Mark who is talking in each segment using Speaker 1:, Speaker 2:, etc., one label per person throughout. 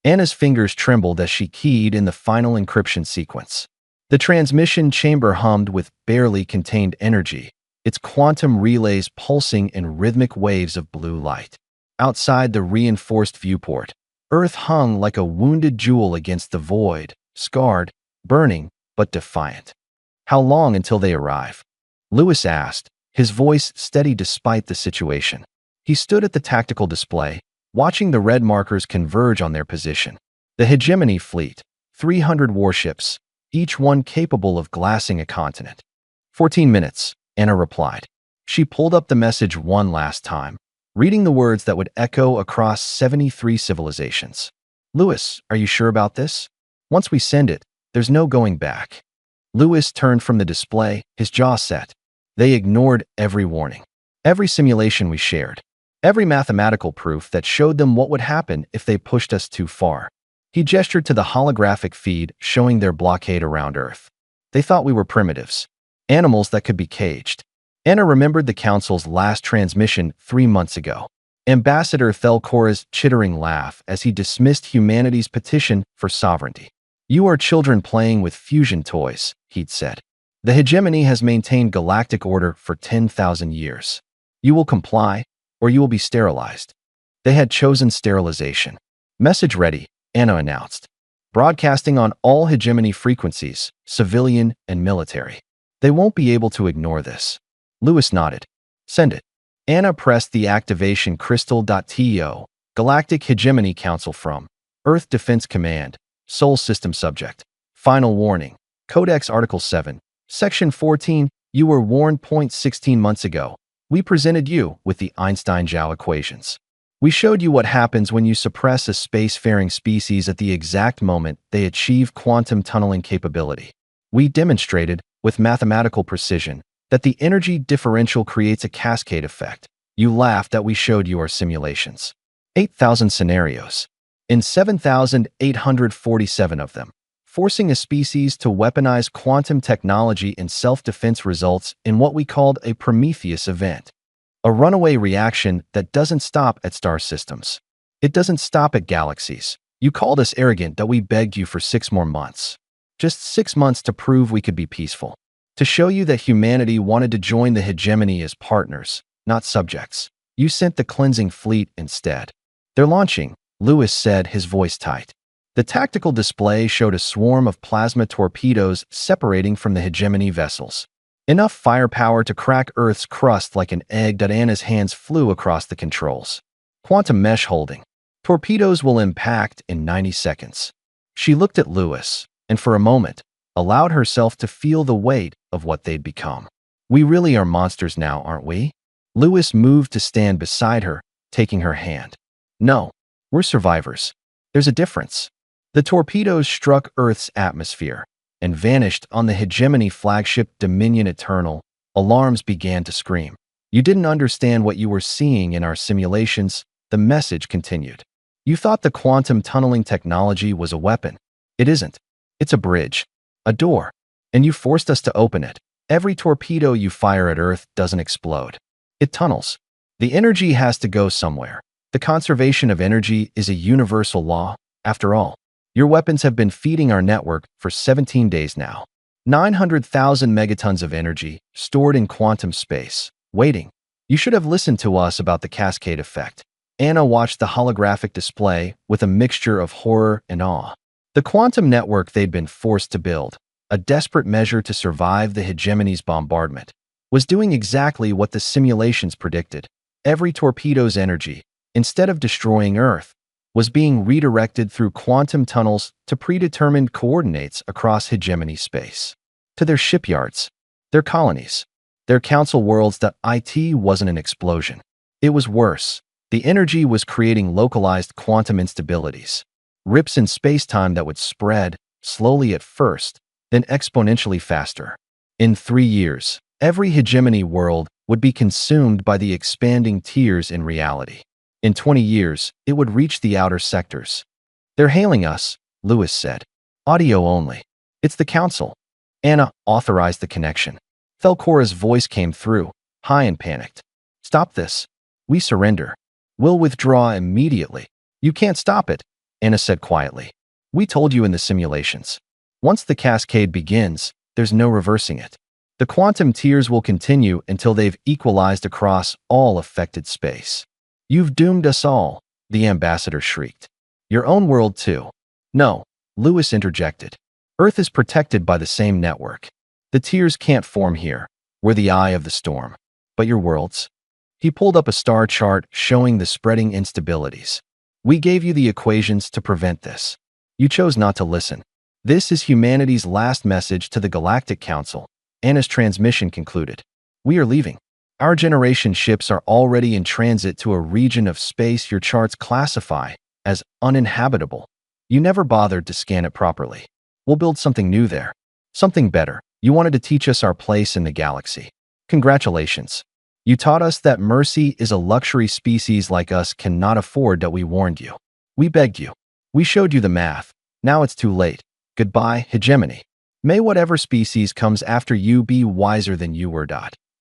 Speaker 1: Anna's fingers trembled as she keyed in the final encryption sequence. The transmission chamber hummed with barely contained energy, its quantum relays pulsing in rhythmic waves of blue light. Outside the reinforced viewport, Earth hung like a wounded jewel against the void, scarred, burning, but defiant. "How long until they arrive?" Lewis asked, his voice steady despite the situation. He stood at the tactical display, watching the red markers converge on their position. The hegemony fleet, 300 warships, each one capable of glassing a continent. 14 minutes, Anna replied. She pulled up the message one last time, reading the words that would echo across 73 civilizations. "Lewis, are you sure about this? Once we send it, there's no going back." Lewis turned from the display, his jaw set. They ignored every warning, every simulation we shared, every mathematical proof that showed them what would happen if they pushed us too far. He gestured to the holographic feed showing their blockade around Earth. They thought we were primitives, animals that could be caged. Anna remembered the Council's last transmission 3 months ago. Ambassador Thelcora's chittering laugh as he dismissed humanity's petition for sovereignty. "You are children playing with fusion toys," he'd said. "The hegemony has maintained galactic order for 10,000 years. You will comply, or you will be sterilized." They had chosen sterilization. "Message ready," Anna announced, broadcasting on all hegemony frequencies, civilian and military. "They won't be able to ignore this." Lewis nodded. "Send it." Anna pressed the activation crystal.to, Galactic Hegemony Council from Earth Defense Command, Sol System Subject. Final warning. Codex Article 7, Section 14, you were warned. 16 months ago, we presented you with the Einstein-Zhao equations. We showed you what happens when you suppress a spacefaring species at the exact moment they achieve quantum tunneling capability. We demonstrated, with mathematical precision, that the energy differential creates a cascade effect. You laughed that we showed you our simulations. 8,000 scenarios. In 7,847 of them, forcing a species to weaponize quantum technology in self-defense results in what we called a Prometheus event. A runaway reaction that doesn't stop at star systems. It doesn't stop at galaxies. You called us arrogant that we begged you for 6 more months. Just 6 months to prove we could be peaceful. To show you that humanity wanted to join the hegemony as partners, not subjects. You sent the cleansing fleet instead. "They're launching," Lewis said, his voice tight. The tactical display showed a swarm of plasma torpedoes separating from the hegemony vessels. Enough firepower to crack Earth's crust like an egg. Anna's hands flew across the controls. "Quantum mesh holding. Torpedoes will impact in 90 seconds. She looked at Lewis, and for a moment, allowed herself to feel the weight of what they'd become. "We really are monsters now, aren't we?" Lewis moved to stand beside her, taking her hand. "No, we're survivors. There's a difference." The torpedoes struck Earth's atmosphere and vanished on the hegemony flagship Dominion Eternal. Alarms began to scream. "You didn't understand what you were seeing in our simulations," the message continued. "You thought the quantum tunneling technology was a weapon. It isn't. It's a bridge, a door, and you forced us to open it. Every torpedo you fire at Earth doesn't explode. It tunnels. The energy has to go somewhere. The conservation of energy is a universal law, after all. Your weapons have been feeding our network for 17 days now. 900,000 megatons of energy stored in quantum space, waiting. You should have listened to us about the cascade effect." Anna watched the holographic display with a mixture of horror and awe. The quantum network they'd been forced to build, a desperate measure to survive the hegemony's bombardment, was doing exactly what the simulations predicted. Every torpedo's energy, instead of destroying Earth, was being redirected through quantum tunnels to predetermined coordinates across hegemony space. To their shipyards, their colonies, their council worlds. It wasn't an explosion. It was worse. The energy was creating localized quantum instabilities. Rips in space-time that would spread, slowly at first, then exponentially faster. In 3 years, every hegemony world would be consumed by the expanding tiers in reality. In 20 years, it would reach the outer sectors. "They're hailing us," Lewis said. "Audio only. It's the council." Anna authorized the connection. Thelcora's voice came through, high and panicked. "Stop this. We surrender. We'll withdraw immediately." "You can't stop it," Anna said quietly. We told you in the simulations. Once the cascade begins, there's no reversing it. The quantum tears will continue until they've equalized across all affected space. You've doomed us all, the ambassador shrieked. Your own world too. No, Lewis interjected. Earth is protected by the same network. The tears can't form here. We're the eye of the storm. But your worlds? He pulled up a star chart showing the spreading instabilities. We gave you the equations to prevent this. You chose not to listen. This is humanity's last message to the Galactic Council. Anna's transmission concluded. We are leaving. Our generation ships are already in transit to a region of space your charts classify as uninhabitable. You never bothered to scan it properly. We'll build something new there. Something better. You wanted to teach us our place in the galaxy. Congratulations. You taught us that mercy is a luxury species like us cannot afford that we warned you. We begged you. We showed you the math. Now it's too late. Goodbye, hegemony. May whatever species comes after you be wiser than you were.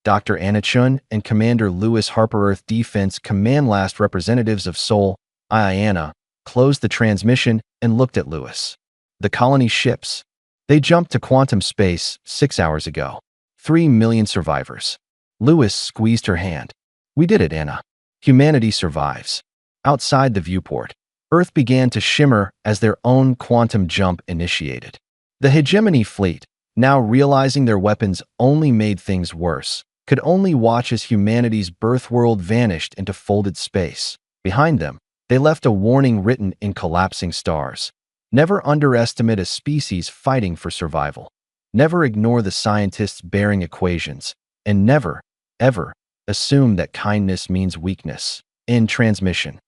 Speaker 1: Dr. Anna Chun and Commander Lewis Harper, Earth Defense Command, last representatives of Sol, Anna, closed the transmission and looked at Lewis. The colony ships. They jumped to quantum space 6 hours ago. 3 million survivors. Lewis squeezed her hand. We did it, Anna. Humanity survives. Outside the viewport, Earth began to shimmer as their own quantum jump initiated. The hegemony fleet, now realizing their weapons only made things worse, could only watch as humanity's birth world vanished into folded space. Behind them, they left a warning written in collapsing stars. Never underestimate a species fighting for survival. Never ignore the scientists bearing equations. And never, ever, assume that kindness means weakness. End transmission.